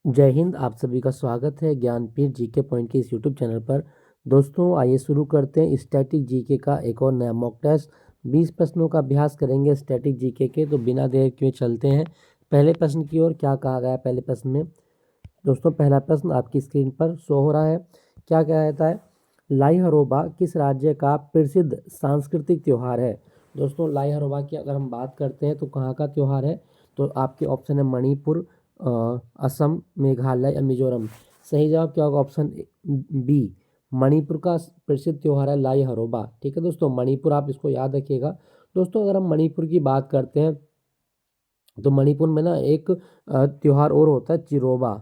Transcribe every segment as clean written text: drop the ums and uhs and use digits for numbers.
जय हिंद। आप सभी का स्वागत है ज्ञानपीठ जीके पॉइंट के इस यूट्यूब चैनल पर। दोस्तों आइए शुरू करते हैं स्टैटिक जीके का एक और नया मॉक टेस्ट। 20 प्रश्नों का अभ्यास करेंगे स्टैटिक जीके के। तो बिना देर किए चलते हैं पहले प्रश्न की ओर। क्या कहा गया है पहले प्रश्न में? दोस्तों पहला प्रश्न आपकी स्क्रीन पर शो हो रहा है। क्या कहता है? लाई हरोबा किस राज्य का प्रसिद्ध सांस्कृतिक त्यौहार है? दोस्तों लाई हरोबा की अगर हम बात करते हैं तो कहाँ का त्यौहार है? तो आपके ऑप्शन है मणिपुर, असम, मेघालय या मिजोरम। सही जवाब क्या होगा? ऑप्शन बी, मणिपुर का प्रसिद्ध त्यौहार है लाई हरोबा। ठीक है दोस्तों, मणिपुर आप इसको याद रखिएगा। दोस्तों अगर हम मणिपुर की बात करते हैं तो मणिपुर में ना एक त्यौहार और होता है चिरोबा।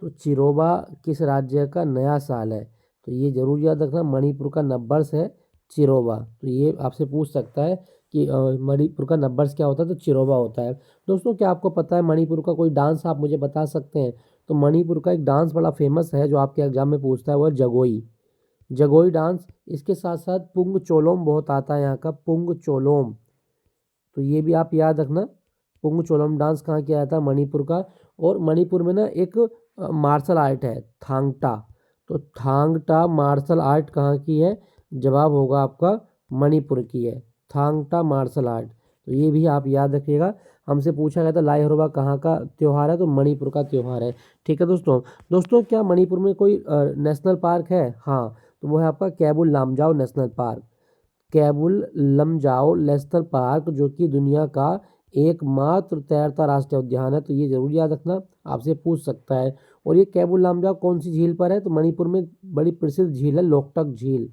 तो चिरोबा किस राज्य का नया साल है? तो ये जरूर याद रखना, मणिपुर का नववर्ष है चिरोबा। तो ये आपसे पूछ सकता है कि मणिपुर का नववर्ष क्या होता है? तो चिरोबा होता है। दोस्तों क्या आपको पता है मणिपुर का कोई डांस आप मुझे बता सकते हैं? तो मणिपुर का एक डांस बड़ा फेमस है जो आपके एग्जाम में पूछता है, वो है जगोई। जगोई डांस। इसके साथ साथ पुंग चोलोम बहुत आता है यहाँ का, पुंग चोलोम। तो ये भी आप याद रखना। पुंग चोलम डांस कहाँ किया जाता है? मणिपुर का। और मणिपुर में ना एक मार्शल आर्ट है थांगटा। तो थांगटा मार्शल आर्ट कहाँ की है? जवाब होगा आपका मणिपुर की है थांगटा मार्शल आर्ट। तो ये भी आप याद रखिएगा। हमसे पूछा गया था लाई हरोबा कहाँ का त्यौहार है? तो मणिपुर का त्यौहार है। ठीक है दोस्तों। दोस्तों क्या मणिपुर में कोई नेशनल पार्क है? हाँ, तो वो है आपका Keibul Lamjao national park. Keibul Lamjao national park जो कि दुनिया का एकमात्र तैरता राष्ट्रीय उद्यान है। तो ये जरूर याद रखना, आपसे पूछ सकता है। और ये कैबुल लामजाओ कौन सी झील पर है? तो मणिपुर में बड़ी प्रसिद्ध झील है लोकटक झील।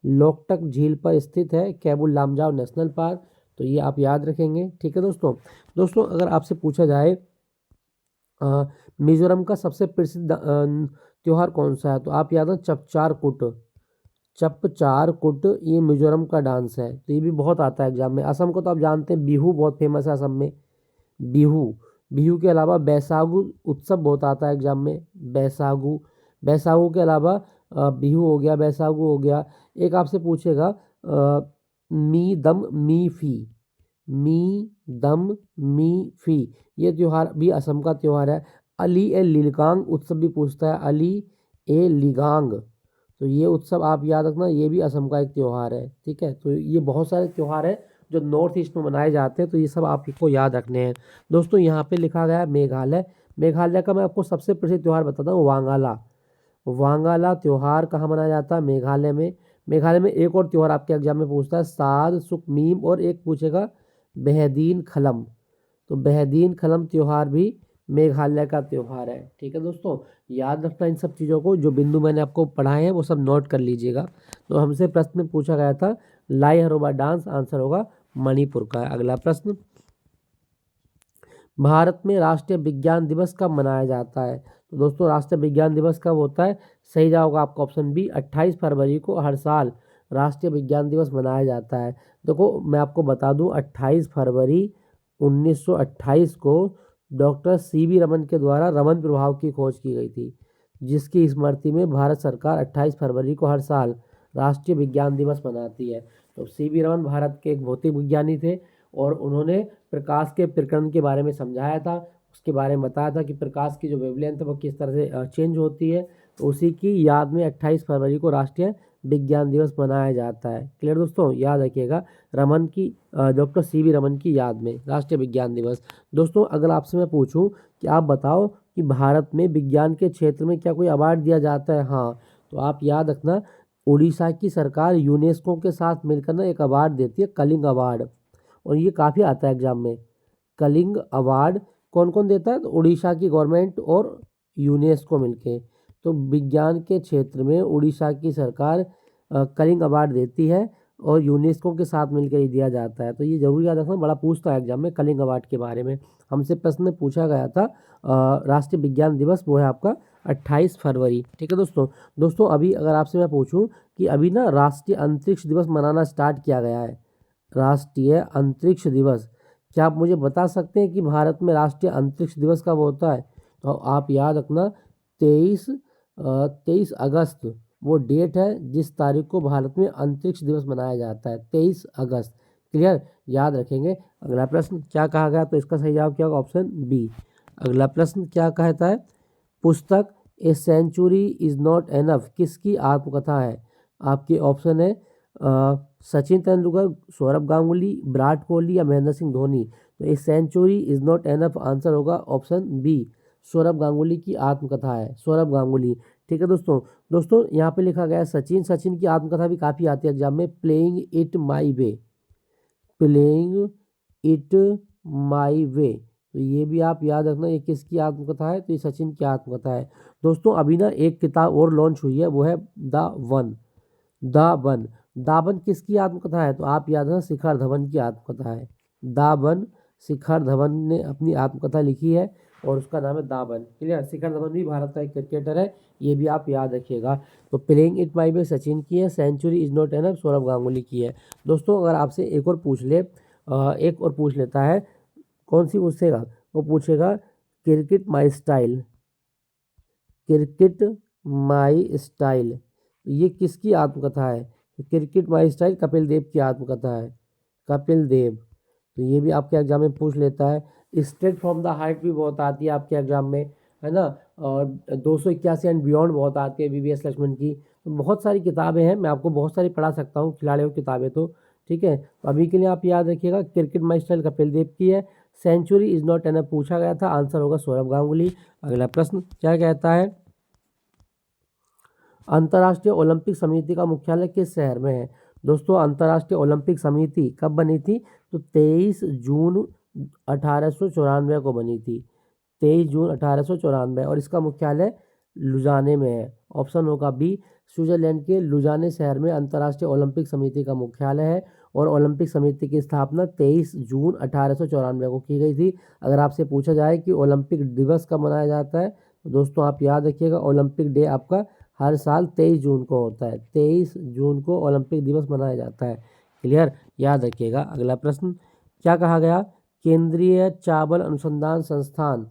लोकटक झील पर स्थित है कैबुल लामजाओ नेशनल पार्क। तो ये आप याद रखेंगे। ठीक है दोस्तों। दोस्तों अगर आपसे पूछा जाए मिजोरम का सबसे प्रसिद्ध त्योहार कौन सा है? तो आप याद रखें चपचार कुट। चपचार कुट ये मिजोरम का डांस है। तो ये भी बहुत आता है एग्जाम में। असम को तो आप जानते हैं बिहू बहुत फेमस है असम में। बिहू। बिहू के अलावा बैसागु उत्सव बहुत आता है एग्जाम में। बैसागु। बैसागु के अलावा बिहू हो गया, बैसागु हो गया। एक आपसे पूछेगा मी दम मी फी। मी दम मी फी ये त्यौहार भी असम का त्यौहार है। अली ए लिगांग उत्सव भी पूछता है, अली ए लिगांग। तो ये उत्सव आप याद रखना, ये भी असम का एक त्यौहार है। ठीक है, तो ये बहुत सारे त्यौहार है जो नॉर्थ ईस्ट में मनाए जाते हैं। तो ये सब आपको याद रखने हैं। दोस्तों यहाँ पे लिखा गया है मेघालय। मेघालय का मैं आपको सबसे प्रसिद्ध त्यौहार बताता हूँ, वांगाला। वांगाला त्यौहार कहाँ मनाया जाता है? मेघालय में। मेघालय में एक और त्यौहार आपके एग्जाम में पूछता है, साद सुकमीम, और एक पूछेगा बेहदीन खलम। तो बेहदीन खलम त्यौहार भी मेघालय का त्यौहार है। ठीक है दोस्तों, याद रखना इन सब चीज़ों को। जो बिंदु मैंने आपको पढ़ाए हैं वो सब नोट कर लीजिएगा। तो हमसे प्रश्न में पूछा गया था लाई हरोबा डांस, आंसर होगा मणिपुर का। अगला प्रश्न, भारत में राष्ट्रीय विज्ञान दिवस कब मनाया जाता है? तो दोस्तों राष्ट्रीय विज्ञान दिवस कब होता है? सही जवाब होगा आपका ऑप्शन बी, 28 फरवरी को हर साल राष्ट्रीय विज्ञान दिवस मनाया जाता है। देखो मैं आपको बता दूं, 28 फरवरी 1928 को डॉक्टर सी.वी. रमन के द्वारा रमन प्रभाव की खोज की गई थी, जिसकी स्मृति में भारत सरकार 28 फरवरी को हर साल राष्ट्रीय विज्ञान दिवस मनाती है। तो सी.वी. रमन भारत के एक भौतिक विज्ञानी थे और उन्होंने प्रकाश के प्रकरण के बारे में समझाया था। उसके बारे में बताया था कि प्रकाश की जो वेवलेंथ है वो किस तरह से चेंज होती है। तो उसी की याद में 28 फरवरी को राष्ट्रीय विज्ञान दिवस मनाया जाता है। क्लियर दोस्तों, याद रखिएगा, रमन की डॉक्टर सी.वी. रमन की याद में राष्ट्रीय विज्ञान दिवस। दोस्तों अगर आपसे मैं पूछूं कि आप बताओ कि भारत में विज्ञान के क्षेत्र में क्या कोई अवार्ड दिया जाता है? हाँ, तो आप याद रखना, उड़ीसा की सरकार यूनेस्को के साथ मिलकर ना एक अवार्ड देती है, कलिंग अवार्ड। और ये काफ़ी आता है एग्जाम में। कलिंग अवार्ड कौन कौन देता है? तो उड़ीसा की गवर्नमेंट और यूनेस्को मिलके। तो विज्ञान के क्षेत्र में उड़ीसा की सरकार कलिंग अवार्ड देती है और यूनेस्को के साथ मिलकर ये दिया जाता है। तो ये जरूर याद रखना, बड़ा पूछता है एग्जाम में कलिंग अवार्ड के बारे में। हमसे प्रश्न में पूछा गया था राष्ट्रीय विज्ञान दिवस वो है आपका 28 फरवरी। ठीक है दोस्तों। दोस्तों अभी अगर आपसे मैं पूछूं कि अभी ना राष्ट्रीय अंतरिक्ष दिवस मनाना स्टार्ट किया गया है, राष्ट्रीय अंतरिक्ष दिवस। क्या आप मुझे बता सकते हैं कि भारत में राष्ट्रीय अंतरिक्ष दिवस कब होता है? तो आप याद रखना, 23 अगस्त वो डेट है जिस तारीख को भारत में अंतरिक्ष दिवस मनाया जाता है, 23 अगस्त। क्लियर, याद रखेंगे। अगला प्रश्न क्या कहा गया? तो इसका सही जवाब क्या होगा? Option B. अगला प्रश्न क्या कहता है? पुस्तक a century is not enough किसकी आत्मकथा है? आपके ऑप्शन है सचिन तेंदुलकर, सौरभ गांगुली, विराट कोहली या महेंद्र सिंह धोनी। तो a century is not enough answer होगा ऑप्शन बी, सौरभ गांगुली की आत्मकथा है, सौरभ गांगुली। ठीक है दोस्तों। दोस्तों यहाँ पे लिखा गया है सचिन की आत्मकथा भी काफ़ी आती है एग्जाम में, playing it my way, playing it my way. तो ये भी आप याद रखना, ये किसकी आत्मकथा है? तो ये सचिन की आत्मकथा है। दोस्तों अभी ना एक किताब और लॉन्च हुई है, वो है द वन किसकी आत्मकथा है? तो आप याद रखना शिखर धवन की आत्मकथा है। द वन शिखर धवन ने अपनी आत्मकथा लिखी है और उसका नाम है the one. Clear? Shikhar Dhawan भी भारत का एक क्रिकेटर है, ये भी आप याद रखिएगा। तो playing it my way Sachin की है, century is not enough Sourav Ganguly की है। दोस्तों अगर आपसे एक और पूछ ले, एक और पूछ लेता है, कौन सी पूछेगा? वो पूछेगा cricket my style, cricket my style ये किसकी आत्मकथा है? तो cricket my style Kapil Dev की आत्मकथा है, कपिल देव। तो ये भी आपके एग्जाम में पूछ लेता है। स्ट्रेट फ्रॉम द हार्ट भी बहुत आती है आपके एग्जाम में, है ना। और 281 एंड बियॉन्ड बहुत आती है वीवीएस लक्ष्मण की। तो बहुत सारी किताबें हैं, मैं आपको बहुत सारी पढ़ा सकता हूँ खिलाड़ियों की किताबें। तो ठीक है, तो अभी के लिए आप याद रखिएगा cricket my style Kapil Dev की है, सेंचुरी इज नॉट एनफ पूछा गया था, आंसर होगा सौरभ गांगुली। अगला प्रश्न क्या कहता है? अंतर्राष्ट्रीय ओलंपिक समिति का मुख्यालय किस शहर में है? दोस्तों अंतर्राष्ट्रीय ओलंपिक समिति कब बनी थी? तो 23 जून 1894 को बनी थी, 23 जून 1894, और इसका मुख्यालय लुजाने में है। ऑप्शन होगा बी, स्विट्जरलैंड के लुजाने शहर में अंतर्राष्ट्रीय ओलंपिक समिति का मुख्यालय है और ओलंपिक समिति की स्थापना 23 जून 1894 को की गई थी। अगर आपसे पूछा जाए कि ओलंपिक दिवस कब मनाया जाता है, तो दोस्तों आप याद रखिएगा ओलंपिक डे आपका हर साल 23 जून को होता है, 23 जून को ओलंपिक दिवस मनाया जाता है। क्लियर? याद रखिएगा। अगला प्रश्न क्या कहा गया? केंद्रीय चावल अनुसंधान संस्थान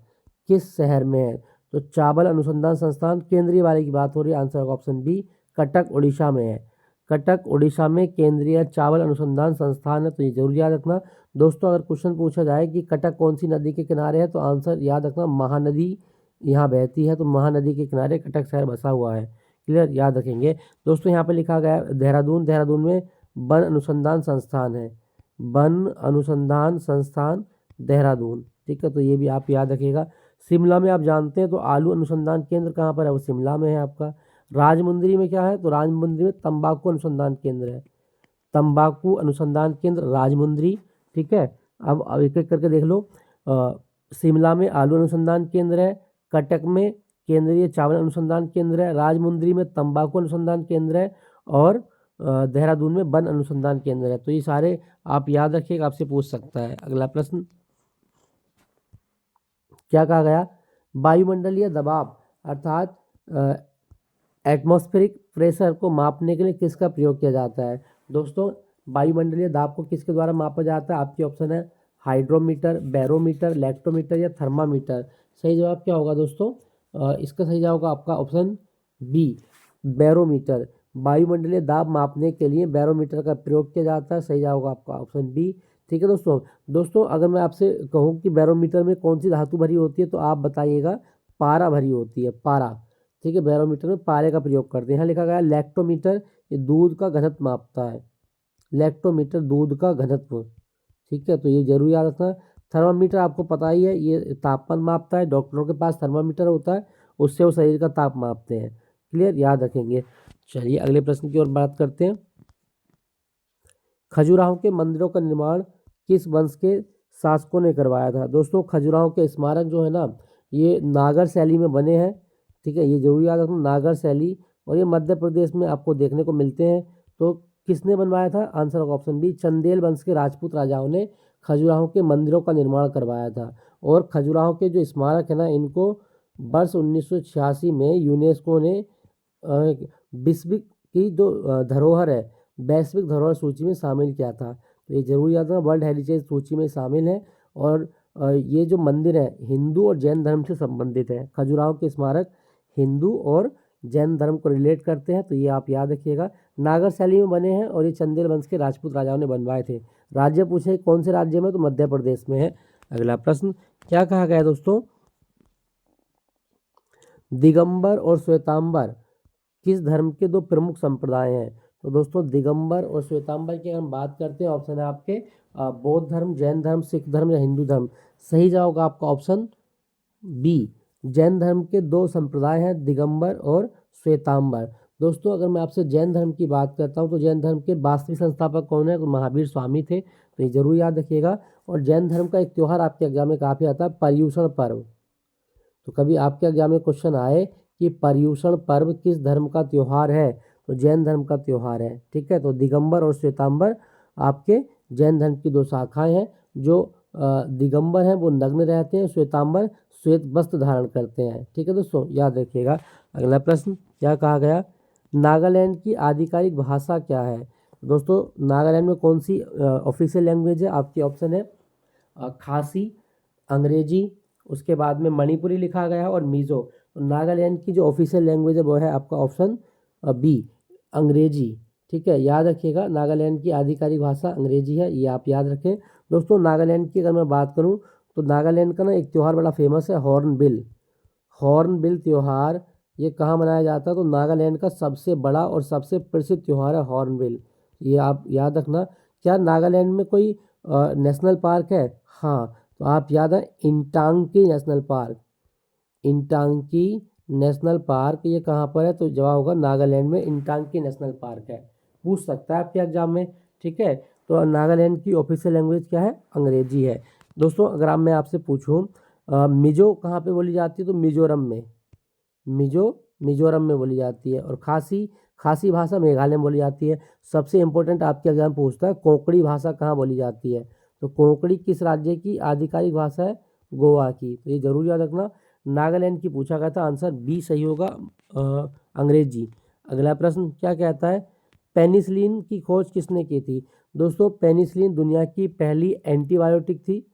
किस शहर में है? तो चावल अनुसंधान संस्थान केंद्रीय वाले की बात हो रही है, आंसर होगा ऑप्शन बी, कटक उड़ीसा में है। कटक उड़ीसा में केंद्रीय चावल अनुसंधान संस्थान है, तो ये जरूर याद रखना। दोस्तों अगर क्वेश्चन पूछा जाए कि कटक कौन सी नदी के किनारे है, तो आंसर याद रखना महानदी यहाँ बहती है, तो महानदी के किनारे कटक शहर बसा हुआ है। क्लियर? याद रखेंगे। दोस्तों यहाँ पे लिखा गया है देहरादून, देहरादून में वन अनुसंधान संस्थान है, वन अनुसंधान संस्थान देहरादून। ठीक है, तो ये भी आप याद रखिएगा। शिमला में आप जानते हैं तो आलू अनुसंधान केंद्र कहाँ पर है? वो शिमला में है आपका। राजमुंदरी में क्या है? तो राजमुंदरी में तंबाकू अनुसंधान केंद्र है, तंबाकू अनुसंधान केंद्र राजमुंदरी। ठीक है, अब एक एक करके देख लो। शिमला में आलू अनुसंधान केंद्र है, कटक में केंद्रीय चावल अनुसंधान केंद्र है, राजमुंदरी में तंबाकू अनुसंधान केंद्र है और देहरादून में वन अनुसंधान केंद्र है। तो ये सारे आप याद रखिएगा, आपसे पूछ सकता है। अगला प्रश्न क्या कहा गया? वायुमंडलीय दबाव अर्थात एटमॉस्फेरिक प्रेशर को मापने के लिए किसका प्रयोग किया जाता है? दोस्तों वायुमंडलीय दाब को किसके द्वारा मापा जाता है? आपके ऑप्शन है हाइड्रोमीटर, बैरोमीटर, लैक्टोमीटर या थर्मामीटर। सही जवाब क्या होगा दोस्तों? इसका सही जवाब होगा आपका ऑप्शन बी, बैरोमीटर। वायुमंडलीय दाब मापने के लिए बैरोमीटर का प्रयोग किया जाता है, सही जवाब होगा आपका ऑप्शन बी। ठीक है दोस्तों अगर मैं आपसे कहूँ कि बैरोमीटर में कौन सी धातु भरी होती है, तो आप बताइएगा पारा भरी होती है, पारा। ठीक है, बैरोमीटर में पारे का प्रयोग करते हैं। यहाँ लिखा गया लैक्टोमीटर, ये दूध का घनत्व मापता है, लैक्टोमीटर दूध का घनत्व। ठीक है, तो ये जरूर याद रखना। थर्मामीटर आपको पता ही है, ये तापमान मापता है, डॉक्टरों के पास थर्मामीटर होता है, उससे वो शरीर का ताप मापते हैं। क्लियर? याद रखेंगे। चलिए अगले प्रश्न की ओर बात करते हैं। खजुराहो के मंदिरों का निर्माण किस वंश के शासकों ने करवाया था? दोस्तों खजुराहो के स्मारक जो है ना, ये नागर शैली में बने हैं। ठीक है, ये जरूर याद रखना, नागर शैली, और ये मध्य प्रदेश में आपको देखने को मिलते हैं। तो किसने बनवाया था? आंसर होगा ऑप्शन बी, चंदेल वंश के राजपूत राजाओं ने खजुराहो के मंदिरों का निर्माण करवाया था। और खजुराहो के जो स्मारक है ना, इनको वर्ष 1986 में यूनेस्को ने विश्व की जो धरोहर है, वैश्विक धरोहर सूची में शामिल किया था। तो ये जरूर याद रखना, वर्ल्ड हेरिटेज सूची में शामिल है। और ये जो मंदिर है हिंदू और जैन धर्म से संबंधित है। खजुराहो के स्मारक हिंदू और जैन धर्म को रिलेट करते हैं, तो ये आप याद रखिएगा। नागर शैली में बने हैं और ये चंदेल वंश के राजपूत राजाओं ने बनवाए थे। राज्य पूछे कौन से राज्य में? तो मध्य प्रदेश में है। अगला प्रश्न क्या कहा गया है दोस्तों? दिगंबर और श्वेतांबर किस धर्म के दो प्रमुख संप्रदाय हैं? तो दोस्तों दिगंबर और श्वेतांबर की अगर हम बात करते हैं, ऑप्शन है आपके बौद्ध धर्म, जैन धर्म, सिख धर्म या हिंदू धर्म। सही जवाब होगा आपका ऑप्शन बी, जैन धर्म के दो संप्रदाय हैं, दिगंबर और श्वेतांबर। दोस्तों अगर मैं आपसे जैन धर्म की बात करता हूं तो जैन धर्म के वास्तविक संस्थापक कौन है? तो महावीर स्वामी थे, तो ये जरूर याद रखिएगा। और जैन धर्म का एक त्यौहार आपके एग्जाम में काफ़ी आता है, पर्युषण पर्व। तो कभी आपके एग्जाम में क्वेश्चन आए कि पर्युषण पर्व किस धर्म का त्यौहार है, तो जैन धर्म का त्यौहार है। ठीक है, तो दिगंबर और श्वेतांबर आपके जैन धर्म की दो शाखाएं हैं। जो दिगंबर हैं वो नग्न रहते हैं, श्वेतांबर श्वेत वस्त्र धारण करते हैं। ठीक है दोस्तों, याद रखिएगा। अगला प्रश्न क्या कहा गया? नागालैंड की आधिकारिक भाषा क्या है? दोस्तों नागालैंड में कौन सी ऑफिशियल लैंग्वेज है? आपकी ऑप्शन है खासी, अंग्रेजी, उसके बाद में मणिपुरी लिखा गया है और मिज़ो। तो नागालैंड की जो ऑफिशियल लैंग्वेज है वो है आपका ऑप्शन बी, अंग्रेजी। ठीक है, याद रखिएगा, नागालैंड की आधिकारिक भाषा अंग्रेजी है, ये आप याद रखें। दोस्तों नागालैंड की अगर मैं बात करूं तो नागालैंड का ना एक त्यौहार बड़ा फेमस है, हॉर्नबिल। हॉर्नबिल त्यौहार ये कहाँ मनाया जाता है? तो नागालैंड का सबसे बड़ा और सबसे प्रसिद्ध त्यौहार है हॉर्नबिल, ये आप याद रखना। क्या नागालैंड में कोई नेशनल पार्क है? हाँ, तो आप याद है Intanki national park. Intanki national park ये कहाँ पर है? तो जवाब होगा नागालैंड में इंटांकी नेशनल पार्क है, पूछ सकता है आपके एग्जाम में। ठीक है, तो नागालैंड की ऑफिशियल लैंग्वेज क्या है? अंग्रेजी है। दोस्तों अगर आप मैं आपसे पूछूं मिजो कहाँ पे बोली जाती है? तो मिजोरम में। मिजोरम में बोली जाती है। और खासी भाषा मेघालय में बोली जाती है। सबसे इंपॉर्टेंट आपके एग्जाम पूछता है कोंकणी भाषा कहाँ बोली जाती है? तो कोंकणी किस राज्य की आधिकारिक भाषा है? गोवा की, तो ये जरूर याद रखना। नागालैंड की पूछा गया था, आंसर बी सही होगा, अंग्रेजी। अगला प्रश्न क्या कहता है? पेनिसिलिन की खोज किसने की थी? दोस्तों पेनिसिलिन दुनिया की पहली एंटीबायोटिक थी,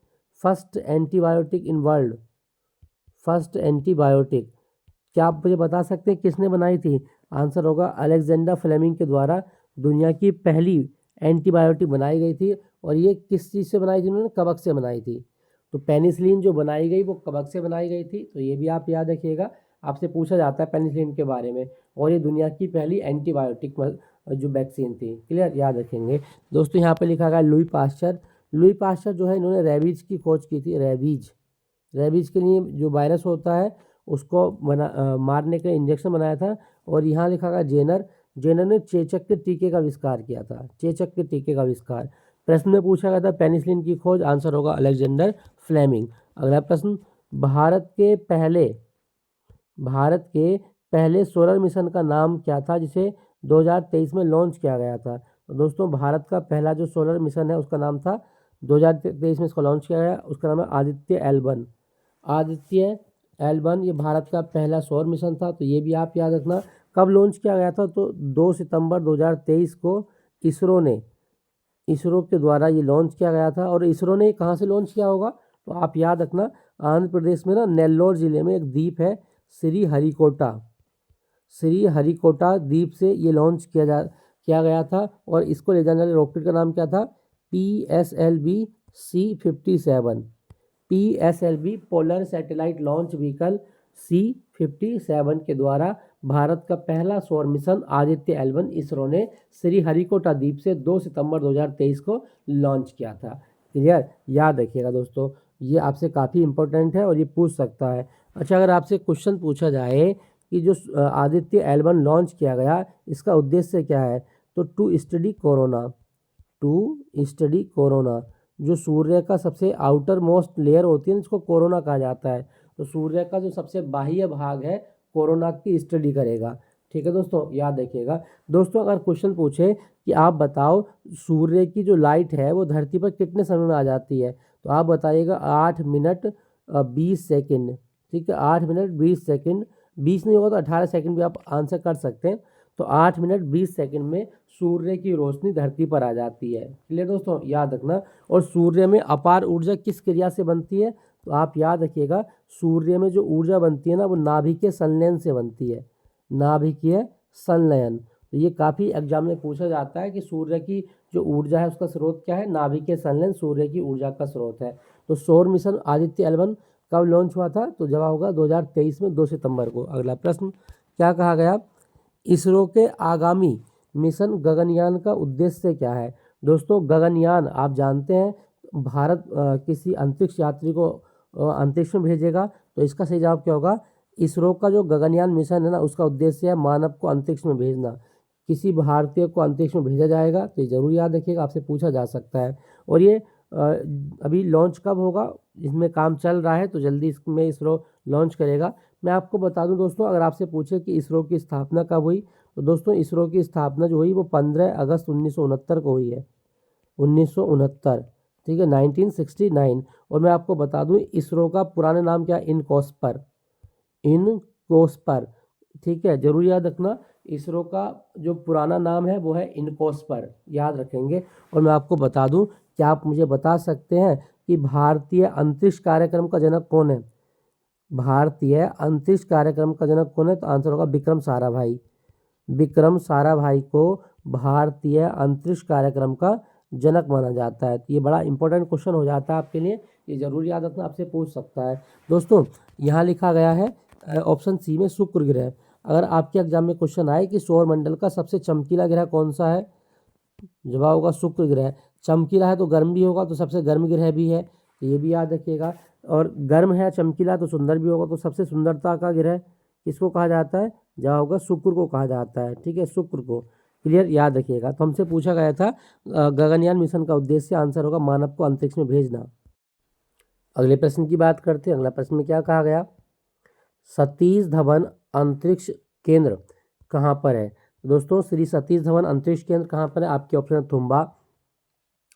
first antibiotic in world, first antibiotic. क्या आप मुझे बता सकते हैं किसने बनाई थी? आंसर होगा अलेक्जेंडर फ्लेमिंग के द्वारा दुनिया की पहली एंटीबायोटिक बनाई गई थी। और ये किस चीज़ से बनाई थी? उन्होंने कवक से बनाई थी। तो पेनिसिलिन जो बनाई गई वो कवक से बनाई गई थी, तो ये भी आप याद रखिएगा, आपसे पूछा जाता है पेनिसिलिन के बारे में। और ये दुनिया की पहली एंटीबायोटिक जो वैक्सीन थी, क्लियर, याद रखेंगे। दोस्तों यहाँ पे लिखा गया लुई पास्चर। लुई पास्चर जो है इन्होंने रेबीज की खोज की थी। रेबीज के लिए जो वायरस होता है उसको मारने के इंजेक्शन बनाया था। और यहाँ लिखा गया जेनर ने चेचक के टीके का आविष्कार किया था, चेचक के टीके का आविष्कार। प्रश्न में पूछा गया था पेनिसिलिन की खोज, आंसर होगा अलेक्जेंडर फ्लेमिंग। अगला प्रश्न, भारत के पहले सोलर मिशन का नाम क्या था जिसे 2023 में लॉन्च किया गया था? तो दोस्तों भारत का पहला जो सोलर मिशन है उसका नाम था, 2023 में इसको लॉन्च किया गया, उसका नाम है आदित्य एल1। ये भारत का पहला सौर मिशन था, तो ये भी आप याद रखना। कब लॉन्च किया गया था? तो 2 सितंबर 2023 को इसरो के द्वारा ये लॉन्च किया गया था। और इसरो ने कहाँ से लॉन्च किया होगा? तो आप याद रखना, आंध्र प्रदेश में ना नेल्लोर जिले में एक द्वीप है श्रीहरिकोटा द्वीप से ये लॉन्च किया गया था। और इसको ले जाने वाले रॉकेट का नाम क्या था? PSLV-C57, PSLV polar satellite launch vehicle C57 के द्वारा भारत का पहला सौर मिशन आदित्य L1 इसरो ने श्रीहरिकोटा द्वीप से 2 सितंबर 2023 को लॉन्च किया था। क्लियर, याद रखिएगा दोस्तों, ये आपसे काफ़ी इंपॉर्टेंट है और ये पूछ सकता है। अच्छा, अगर आपसे क्वेश्चन पूछा जाए कि जो आदित्य L1 लॉन्च किया गया इसका उद्देश्य क्या है? तो टू स्टडी कोरोना, जो सूर्य का सबसे आउटर मोस्ट लेयर होती है ना, इसको कोरोना कहा जाता है। तो सूर्य का जो सबसे बाह्य भाग है कोरोना की स्टडी करेगा। ठीक है दोस्तों, याद रखिएगा। दोस्तों अगर क्वेश्चन पूछे कि आप बताओ सूर्य की जो लाइट है वो धरती पर कितने समय में आ जाती है, तो आप बताइएगा 8 मिनट 20 सेकेंड। ठीक है, 8 मिनट 20 सेकेंड, 20 नहीं होगा तो 18 सेकेंड भी आप आंसर कर सकते हैं। तो 8 मिनट 20 सेकेंड में सूर्य की रोशनी धरती पर आ जाती है। क्लियर दोस्तों, याद रखना। और सूर्य में अपार ऊर्जा किस क्रिया से बनती है? तो आप याद रखिएगा, सूर्य में जो ऊर्जा बनती है ना वो नाभिकीय संलयन से बनती है, नाभिकीय संलयन। तो ये काफ़ी एग्जाम में पूछा जाता है कि सूर्य की जो ऊर्जा है उसका स्रोत क्या है? नाभिकीय संलयन सूर्य की ऊर्जा का स्रोत है। तो सौर मिशन आदित्य L1 कब लॉन्च हुआ था? तो जवाब होगा 2023 में 2 सितंबर को। अगला प्रश्न क्या कहा गया? इसरो के आगामी मिशन गगनयान का उद्देश्य क्या है? दोस्तों गगनयान आप जानते हैं भारत किसी अंतरिक्ष यात्री को अंतरिक्ष में भेजेगा, तो इसका सही जवाब क्या होगा? इसरो का जो गगनयान मिशन है ना, उसका उद्देश्य है मानव को अंतरिक्ष में भेजना। किसी भारतीय को अंतरिक्ष में भेजा जाएगा, तो ये जरूर याद रखिएगा, आपसे पूछा जा सकता है। और ये अभी लॉन्च कब होगा, इसमें काम चल रहा है, तो जल्दी इसमें इसरो लॉन्च करेगा। मैं आपको बता दूं दोस्तों, अगर आपसे पूछे कि इसरो की स्थापना कब हुई, तो दोस्तों इसरो की स्थापना जो हुई वो 15 अगस्त 1969 को हुई है। 1969, ठीक है, 1969। और मैं आपको बता दूं इसरो का पुराना नाम क्या है? इनकॉस्पर, इनकोस्पर, ठीक है, जरूर याद रखना। इसरो का जो पुराना नाम है वो है इनकोस्पर, याद रखेंगे। और मैं आपको बता दूं, क्या आप मुझे बता सकते हैं कि भारतीय अंतरिक्ष कार्यक्रम का जनक कौन है? भारतीय अंतरिक्ष कार्यक्रम का जनक कौन है? तो आंसर होगा विक्रम साराभाई। विक्रम साराभाई को भारतीय अंतरिक्ष कार्यक्रम का जनक माना जाता है। तो ये बड़ा इंपॉर्टेंट क्वेश्चन हो जाता है आपके लिए, ये जरूर याद रखना, आपसे पूछ सकता है। दोस्तों यहाँ लिखा गया है ऑप्शन सी में शुक्र ग्रह। अगर आपके एग्जाम में क्वेश्चन आए कि सौरमंडल का सबसे चमकीला ग्रह कौन सा है, जवाब होगा शुक्र ग्रह। चमकीला है तो गर्म भी होगा, तो सबसे गर्म ग्रह भी है, तो ये भी याद रखिएगा। और गर्म है, चमकीला तो सुंदर भी होगा, तो सबसे सुंदरता का ग्रह किसको कहा जाता है? जवाब होगा शुक्र को कहा जाता है, ठीक है, शुक्र को। क्लियर, याद रखिएगा। तो हमसे पूछा गया था गगनयान मिशन का उद्देश्य, आंसर होगा मानव को अंतरिक्ष में भेजना। अगले प्रश्न की बात करते हैं। अगला प्रश्न में क्या कहा गया? सतीश धवन अंतरिक्ष केंद्र कहाँ पर है? दोस्तों श्री सतीश धवन अंतरिक्ष केंद्र कहाँ पर है? आपके ऑप्शन तुम्बा,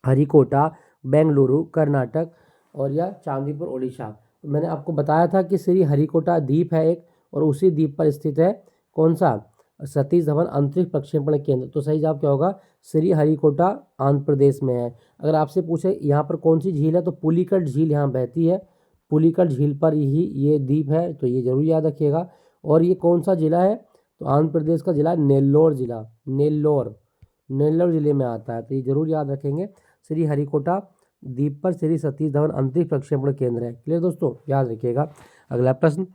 हरिकोटा, बेंगलुरु कर्नाटक, और या चांदीपुर ओडिशा। मैंने आपको बताया था कि श्री हरिकोटा द्वीप है एक, और उसी द्वीप पर स्थित है कौन सा? सतीश धवन अंतरिक्ष प्रक्षेपण केंद्र। तो सही जवाब क्या होगा? श्री हरिकोटा आंध्र प्रदेश में है। अगर आपसे पूछे यहाँ पर कौन सी झील है, तो पुलिकट झील यहाँ बहती है, पुलिकट झील पर ही ये द्वीप है, तो ये जरूर याद रखिएगा। और ये कौन सा जिला है? तो आंध्र प्रदेश का जिला नेल्लोर जिला, नेल्लोर, नेल्लोर जिले में आता है, तो ये जरूर याद रखेंगे। श्री हरिकोटा द्वीप पर श्री सतीश धवन अंतरिक्ष प्रक्षेपण केंद्र है। क्लियर दोस्तों, याद रखिएगा। अगला प्रश्न,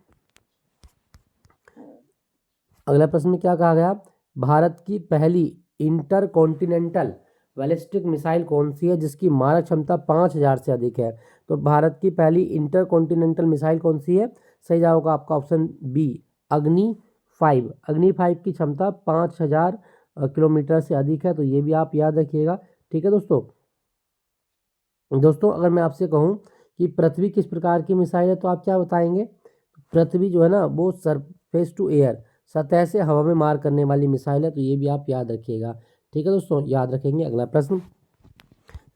अगला प्रश्न में क्या कहा गया? भारत की पहली इंटरकॉन्टिनेंटल बैलिस्टिक मिसाइल कौन सी है जिसकी मारक क्षमता 5000 से अधिक है? तो भारत की पहली इंटरकॉन्टिनेंटल मिसाइल कौन सी है? सही जवाब होगा आपका ऑप्शन बी, अग्नि 5। अग्नि 5 की क्षमता 5000 किलोमीटर से अधिक है, तो ये भी आप याद रखिएगा, ठीक है दोस्तों। दोस्तों अगर मैं आपसे कहूँ कि पृथ्वी किस प्रकार की मिसाइल है, तो आप क्या बताएंगे? पृथ्वी जो है ना वो सरफेस टू एयर, सतह से हवा में मार करने वाली मिसाइल है, तो ये भी आप याद रखिएगा, ठीक है दोस्तों, याद रखेंगे। अगला प्रश्न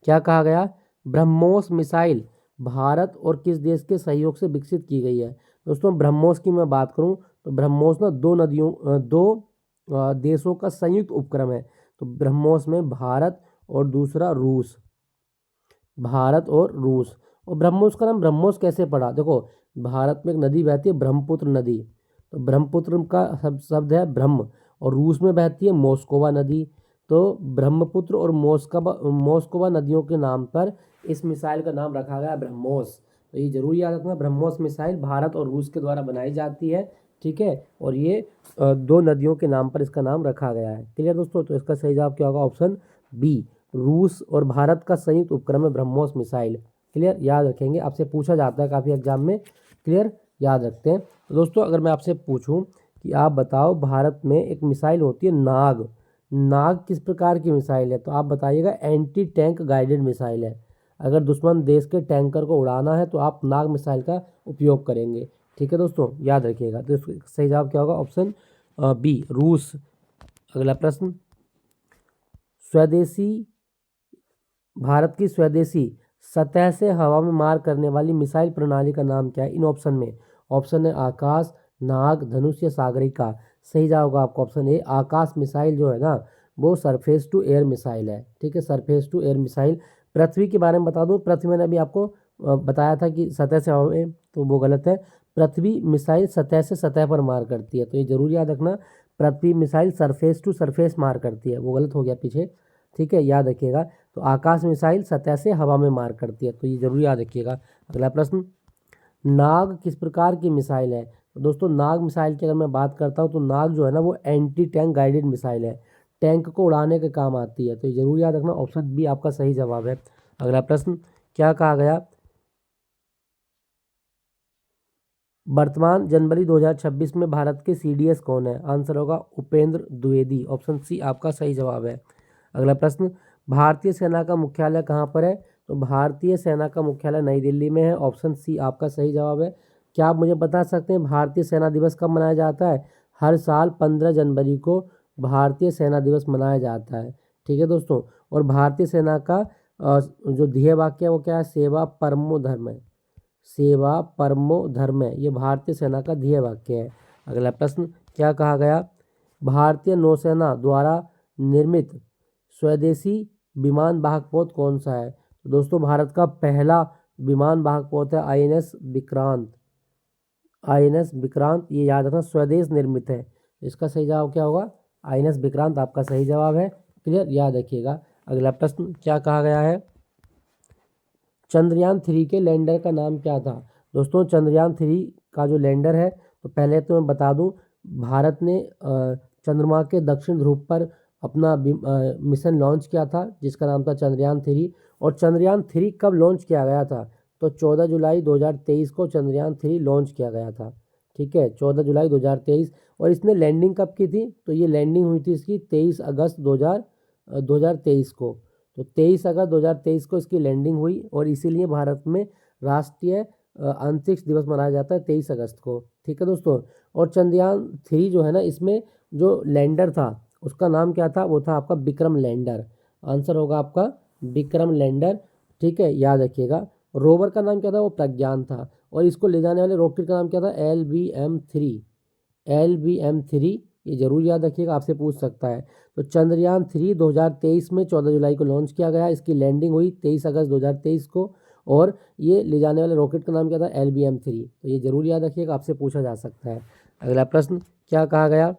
क्या कहा गया? ब्रह्मोस मिसाइल भारत और किस देश के सहयोग से विकसित की गई है? दोस्तों ब्रह्मोस की मैं बात करूं तो ब्रह्मोस ना दो देशों का संयुक्त उपक्रम है। तो ब्रह्मोस में भारत और दूसरा रूस, भारत और रूस। और ब्रह्मोस का नाम ब्रह्मोस कैसे पड़ा? देखो भारत में एक नदी बहती है ब्रह्मपुत्र नदी, तो ब्रह्मपुत्र का शब्द है ब्रह्म, और रूस में बहती है मोस्कोवा नदी। तो ब्रह्मपुत्र और मोस्कोवा नदियों के नाम पर इस मिसाइल का नाम रखा गया ब्रह्मोस। तो ये जरूर याद रखना, ब्रह्मोस मिसाइल भारत और रूस के द्वारा बनाई जाती है, ठीक है, और ये दो नदियों के नाम पर इसका नाम रखा गया है। क्लियर दोस्तों, तो इसका सही जवाब क्या होगा? ऑप्शन बी, रूस और भारत का संयुक्त उपक्रम है ब्रह्मोस मिसाइल। क्लियर, याद रखेंगे, आपसे पूछा जाता है काफ़ी एग्जाम में। क्लियर, याद रखते हैं। तो दोस्तों अगर मैं आपसे पूछूं कि आप बताओ भारत में एक मिसाइल होती है नाग, नाग किस प्रकार की मिसाइल है? तो आप बताइएगा एंटी टैंक गाइडेड मिसाइल है। अगर दुश्मन देश के टैंकर को उड़ाना है तो आप नाग मिसाइल का उपयोग करेंगे, ठीक है दोस्तों, याद रखिएगा। तो सही जवाब क्या होगा? ऑप्शन बी, रूस। अगला प्रश्न, स्वदेशी, भारत की स्वदेशी सतह से हवा में मार करने वाली मिसाइल प्रणाली का नाम क्या है? इन ऑप्शन में ऑप्शन है आकाश, नाग, धनुष या सागरिका। सही जवाब होगा आपका ऑप्शन ए, आकाश मिसाइल जो है ना वो सरफेस टू एयर मिसाइल है, ठीक है, सरफेस टू एयर मिसाइल। पृथ्वी के बारे में बता दूं, पृथ्वी मैंने अभी आपको बताया था कि सतह से हवा में, तो वो गलत है। पृथ्वी मिसाइल सतह से सतह पर मार करती है, तो ये जरूर याद रखना, पृथ्वी मिसाइल सरफेस टू सरफेस मार करती है, वो गलत हो गया पीछे, ठीक है, याद रखिएगा। तो आकाश मिसाइल सतह से हवा में मार करती है, तो ये जरूर याद रखिएगा। अगला प्रश्न, नाग किस प्रकार की मिसाइल है? तो दोस्तों नाग मिसाइल की अगर मैं बात करता हूँ तो नाग जो है ना वो एंटी टैंक गाइडेड मिसाइल है, टैंक को उड़ाने के काम आती है। तो ये जरूर याद रखना, ऑप्शन बी आपका सही जवाब है। अगला प्रश्न क्या कहा गया? वर्तमान जनवरी 2026 में भारत के सीडीएस कौन है? आंसर होगा उपेंद्र द्विवेदी, ऑप्शन सी आपका सही जवाब है। अगला प्रश्न भारतीय सेना का मुख्यालय कहाँ पर है? तो भारतीय सेना का मुख्यालय नई दिल्ली में है, ऑप्शन सी आपका सही जवाब है। क्या आप मुझे बता सकते हैं भारतीय सेना दिवस कब मनाया जाता है? हर साल 15 जनवरी को भारतीय सेना दिवस मनाया जाता है। ठीक है दोस्तों, और भारतीय सेना का जो ध्येय वाक्य है वो क्या है? सेवा परमो धर्म है, सेवा परमो धर्म है, ये भारतीय सेना का ध्येय वाक्य है। अगला प्रश्न क्या कहा गया? भारतीय नौसेना द्वारा निर्मित स्वदेशी विमान वाहक पोत कौन सा है? तो दोस्तों भारत का पहला विमान वाहक पोत है आईएनएस विक्रांत, आईएनएस विक्रांत, ये याद रखना स्वदेश निर्मित है। इसका सही जवाब क्या होगा? आईएनएस विक्रांत आपका सही जवाब है। क्लियर, याद रखिएगा। अगला प्रश्न क्या कहा गया है? चंद्रयान 3 के लैंडर का नाम क्या था? दोस्तों चंद्रयान 3 का जो लैंडर है, तो पहले तो मैं बता दूं, भारत ने चंद्रमा के दक्षिण ध्रुव पर अपना मिशन लॉन्च किया था जिसका नाम था चंद्रयान 3। और चंद्रयान 3 कब लॉन्च किया गया था? तो 14 जुलाई 2023 को चंद्रयान 3 लॉन्च किया गया था। ठीक है, 14 जुलाई 2023। और इसने लैंडिंग कब की थी? तो ये लैंडिंग हुई थी इसकी 23 अगस्त 2023 को। तो 23 अगस्त 2023 को इसकी लैंडिंग हुई और इसीलिए भारत में राष्ट्रीय अंतरिक्ष दिवस मनाया जाता है 23 अगस्त को। ठीक है दोस्तों, और चंद्रयान 3 जो है ना, इसमें जो लैंडर था उसका नाम क्या था? वो था आपका विक्रम लैंडर। आंसर होगा आपका विक्रम लैंडर। ठीक है, याद रखिएगा। रोवर का नाम क्या था? वो प्रज्ञान था। और इसको ले जाने वाले रॉकेट का नाम क्या था? LBM-3, LBM-3, ये जरूर याद रखिएगा, आपसे पूछ सकता है। तो चंद्रयान 3 2023 में 14 जुलाई को लॉन्च किया गया, इसकी लैंडिंग हुई 23 अगस्त 2023 को। और ये ले जाने वाले रॉकेट का नाम क्या था? LBM-3। तो ये जरूर याद रखिएगा, आपसे पूछा जा सकता है। अगला प्रश्न क्या कहा गया?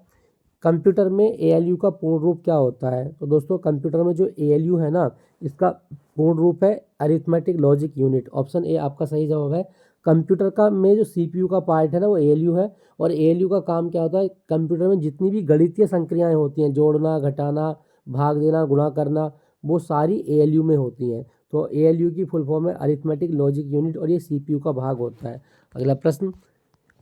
कंप्यूटर में ALU का पूर्ण रूप क्या होता है? तो दोस्तों कंप्यूटर में जो ALU है ना, इसका पूर्ण रूप है arithmetic logic unit, option A आपका सही जवाब है। कंप्यूटर का में जो CPU का पार्ट है ना वो ALU है। और ALU का काम क्या होता है? कंप्यूटर में जितनी भी गणितीय संक्रियाएं होती हैं, जोड़ना, घटाना, भाग देना, गुणा करना, वो सारी ALU में होती हैं। तो ALU की फुल फॉर्म है अरिथमेटिक लॉजिक यूनिट और ये CPU का भाग होता है। अगला प्रश्न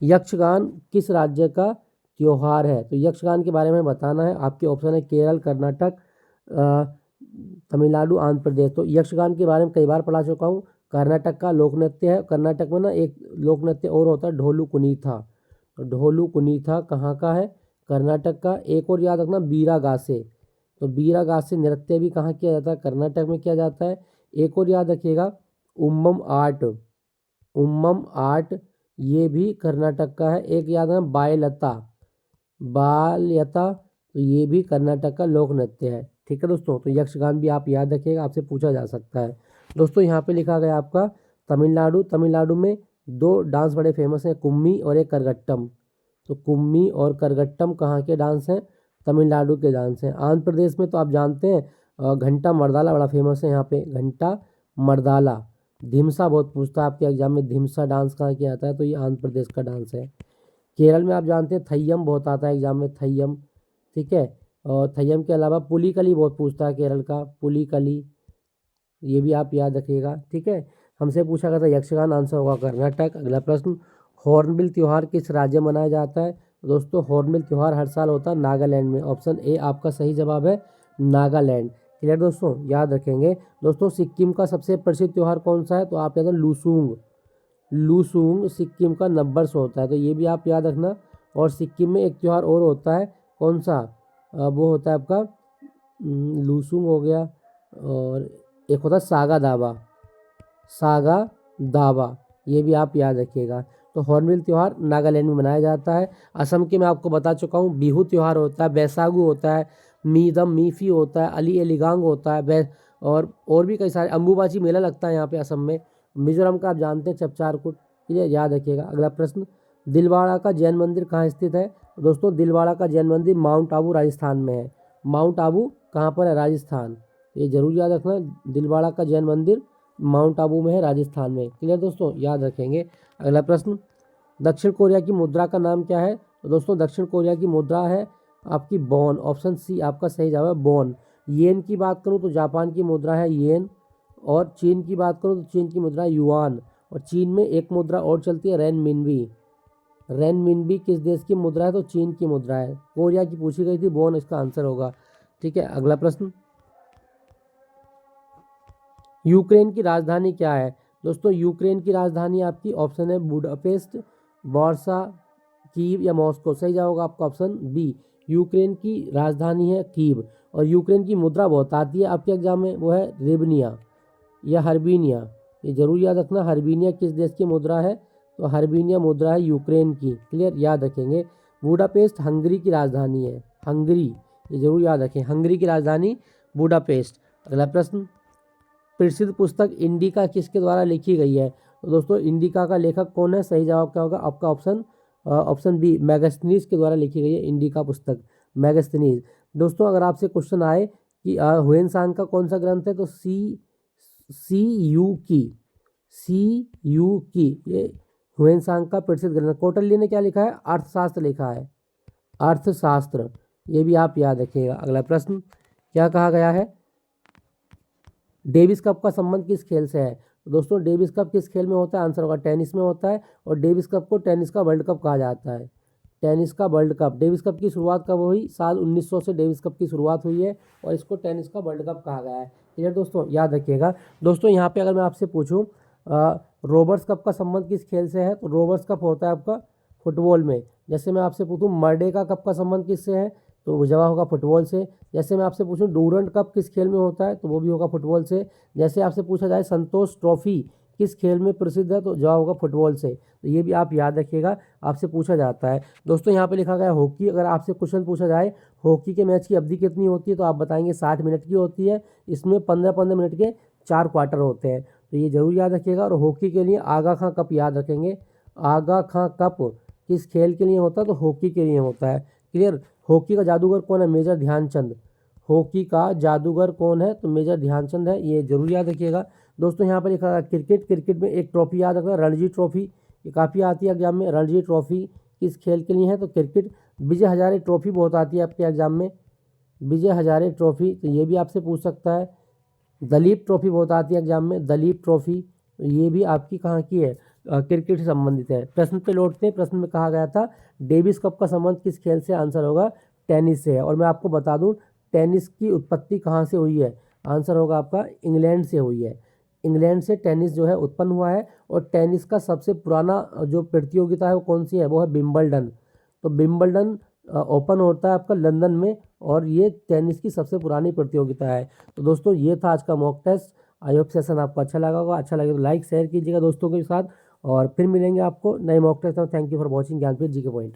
यक्षगान किस राज्य का त्योहार है? तो यक्षगान के बारे में बताना है। आपके ऑप्शन है केरल, कर्नाटक, तमिलनाडु, आंध्र प्रदेश। तो यक्षगान के बारे में कई बार पढ़ा चुका हूँ। कर्नाटक का लोक नृत्य है। कर्नाटक में ना एक लोक नृत्य और होता है ढोलू कुनीथा। तो ढोलू कुनीथा कहाँ का है? कर्नाटक का। एक और याद रखना बीरागासे। तो बीरागासे नृत्य भी कहाँ किया जाता है? कर्नाटक में किया जाता है। एक और याद रखिएगा उम्मम आर्ट, उम्मम आर्ट ये भी कर्नाटक का है। एक याद है बालयता, बालयता, तो ये भी कर्नाटक का लोक नृत्य है। ठीक है दोस्तों, तो यक्षगान भी आप याद रखिएगा, आपसे पूछा जा सकता है। दोस्तों यहाँ पे लिखा गया आपका तमिलनाडु। तमिलनाडु में दो डांस बड़े फेमस हैं, कुम्मी और एक करगट्टम। तो कुम्मी और करगट्टम कहाँ के डांस हैं? तमिलनाडु के डांस हैं। आंध्र प्रदेश में तो आप जानते हैं घंटा मर्दाला बड़ा फेमस है यहाँ पे, घंटा मर्दाला। धिमसा बहुत पूछता है आपके एग्जाम में, धिमसा डांस कहाँ किया जाता है? तो ये आंध्र प्रदेश का डांस है। केरल में आप जानते हैं थय्यम बहुत आता है एग्जाम में, थय्यम। ठीक है, और थय्यम के अलावा पुलिकली बहुत पूछता है केरल का, पुलिकली, ये भी आप याद रखिएगा। ठीक है, हमसे पूछा गया था यक्षगान, आंसर होगा कर्नाटक। अगला प्रश्न हॉर्नबिल त्यौहार किस राज्य में मनाया जाता है? तो दोस्तों हॉर्नबिल त्यौहार हर साल होता है नागालैंड में, ऑप्शन ए आपका सही जवाब है, नागालैंड। क्लियर दोस्तों, याद रखेंगे। दोस्तों सिक्किम का सबसे प्रसिद्ध त्यौहार कौन सा है? तो आप याद रखें लूसूंग, लूसूंग सिक्किम का नब्बर्स होता है, तो ये भी आप याद रखना। और सिक्किम में एक त्यौहार और होता है, कौन सा? वो होता है आपका लूसूंग हो गया, और एक होता है सागा दावा, सागा दावा, ये भी आप याद रखिएगा। तो हॉर्नबिल त्यौहार नागालैंड में मनाया जाता है। असम के मैं आपको बता चुका हूँ बिहू त्यौहार होता है, बैसागु होता है, मीदम मीफी होता है, अली एलिगांग होता है, और भी कई सारे, अम्बुबाची मेला लगता है यहाँ पे असम में। मिजोरम का आप जानते हैं चपचारकुट, ये याद रखिएगा। अगला प्रश्न दिलवाड़ा का जैन मंदिर कहाँ स्थित है? दोस्तों दिलवाड़ा का जैन मंदिर माउंट आबू राजस्थान में है। माउंट आबू कहाँ पर है? राजस्थान। ये जरूर याद रखना, दिलवाड़ा का जैन मंदिर माउंट आबू में है, राजस्थान में। क्लियर दोस्तों, याद रखेंगे। अगला प्रश्न, दक्षिण कोरिया की मुद्रा का नाम क्या है? तो दोस्तों दक्षिण कोरिया की मुद्रा है आपकी वॉन। ऑप्शन सी आपका सही जवाब है, वॉन। येन की बात करूं तो जापान की मुद्रा है येन, और चीन की बात करूं तो चीन की मुद्रा है युआन, और चीन में एक मुद्रा और चलती है रेनमिनबी। रेनमिनबी किस देश की मुद्रा है? तो चीन की मुद्रा है। कोरिया की पूछी गई थी, वॉन इसका आंसर होगा। ठीक है, अगला प्रश्न, यूक्रेन की राजधानी क्या है? दोस्तों यूक्रेन की राजधानी आपकी ऑप्शन है बुडापेस्ट, वार्सा, कीव या मॉस्को। सही जवाब होगा आपका ऑप्शन बी, यूक्रेन की राजधानी है कीव। और यूक्रेन की मुद्रा बहुत आती है आपके एग्जाम में, वो है रिबनिया या हर्बीनिया। ये जरूर याद रखना, हर्बीनिया किस देश की मुद्रा है? तो हर्बीनिया मुद्रा है यूक्रेन की। क्लियर, याद रखेंगे। बुडापेस्ट हंगरी की राजधानी है, हंगरी, ये जरूर याद रखें, हंगरी की राजधानी बुडापेस्ट। अगला प्रश्न, प्रसिद्ध पुस्तक इंडिका किसके द्वारा लिखी गई है? तो दोस्तों इंडिका का लेखक कौन है? सही जवाब क्या होगा आपका ऑप्शन बी, मैगस्थनीज के द्वारा लिखी गई है इंडिका पुस्तक, मैगस्थनीज। दोस्तों अगर आपसे क्वेश्चन आए कि ह्वेनसांग का कौन सा ग्रंथ है, तो सी यू की ये ह्वेनसांग का प्रसिद्ध ग्रंथ। कौटिल्य ने क्या लिखा है? अर्थशास्त्र लिखा है, अर्थशास्त्र। ये भी आप याद रखिएगा। अगला प्रश्न, क्या कहा गया है? डेविस कप का संबंध किस खेल से है? दोस्तों डेविस कप किस खेल में होता है? आंसर होगा टेनिस में होता है, और डेविस कप को टेनिस का वर्ल्ड कप कहा जाता है, टेनिस का वर्ल्ड कप। डेविस कप की शुरुआत कब हुई? साल 1900 से डेविस कप की शुरुआत हुई है, और इसको टेनिस का वर्ल्ड कप कहा गया है। क्लियर दोस्तों, याद रखिएगा। दोस्तों यहाँ पे अगर मैं आपसे पूछूं रोबर्ट्स कप का संबंध किस खेल से है, तो रोबर्ट्स कप होता है आपका फुटबॉल में। जैसे मैं आपसे पूछूं मर्डेका कप का संबंध किससे है, तो जवाब होगा फुटबॉल से। जैसे मैं आपसे पूछूं डूरंड कप किस खेल में होता है, तो वो भी होगा फुटबॉल से। जैसे आपसे पूछा जाए संतोष ट्रॉफी किस खेल में प्रसिद्ध है, तो जवाब होगा फुटबॉल से। तो ये भी आप याद रखिएगा, आपसे पूछा जाता है। दोस्तों यहाँ पे लिखा गया हॉकी। अगर आपसे क्वेश्चन पूछा जाए हॉकी के मैच की अवधि कितनी होती है, तो आप बताएंगे 60 मिनट की होती है। इसमें 15-15 मिनट के 4 क्वार्टर होते हैं, तो ये जरूर याद रखिएगा। और हॉकी के लिए आगा खां कप याद रखेंगे। आगा खां कप किस खेल के लिए होता है, तो हॉकी के लिए होता है। क्लियर। हॉकी का जादूगर कौन है? मेजर ध्यानचंद। हॉकी का जादूगर कौन है? तो मेजर ध्यानचंद है, ये जरूर याद रखिएगा। दोस्तों यहाँ पर लिखा है क्रिकेट में एक ट्रॉफी याद रखना, रणजी ट्रॉफी। ये काफ़ी आती है एग्जाम में, रणजी ट्रॉफी किस खेल के लिए है? तो क्रिकेट। विजय हजारे ट्रॉफी बहुत आती है आपके एग्जाम में, विजय हजारे ट्रॉफी, तो ये भी आपसे पूछ सकता है। दलीप ट्रॉफी बहुत आती है एग्जाम में, दलीप ट्रॉफी, तो ये भी आपकी कहाँ की है? क्रिकेट से संबंधित है। प्रश्न पे लौटते हैं। प्रश्न में कहा गया था डेविस कप का संबंध किस खेल से? आंसर होगा टेनिस से है। और मैं आपको बता दूं टेनिस की उत्पत्ति कहाँ से हुई है? आंसर होगा आपका इंग्लैंड से हुई है। इंग्लैंड से टेनिस जो है उत्पन्न हुआ है। और टेनिस का सबसे पुराना जो प्रतियोगिता है वो कौन सी है? वो है विंबलडन। तो विंबलडन ओपन होता है आपका लंदन में, और ये टेनिस की सबसे पुरानी प्रतियोगिता है। तो दोस्तों ये था आज का mock test. I hope session आपको अच्छा लगा होगा। अच्छा लगे तो लाइक शेयर कीजिएगा दोस्तों के साथ, और फिर मिलेंगे आपको नए मॉक टेस्ट में। Thank you for watching Gyanpeeth G K point.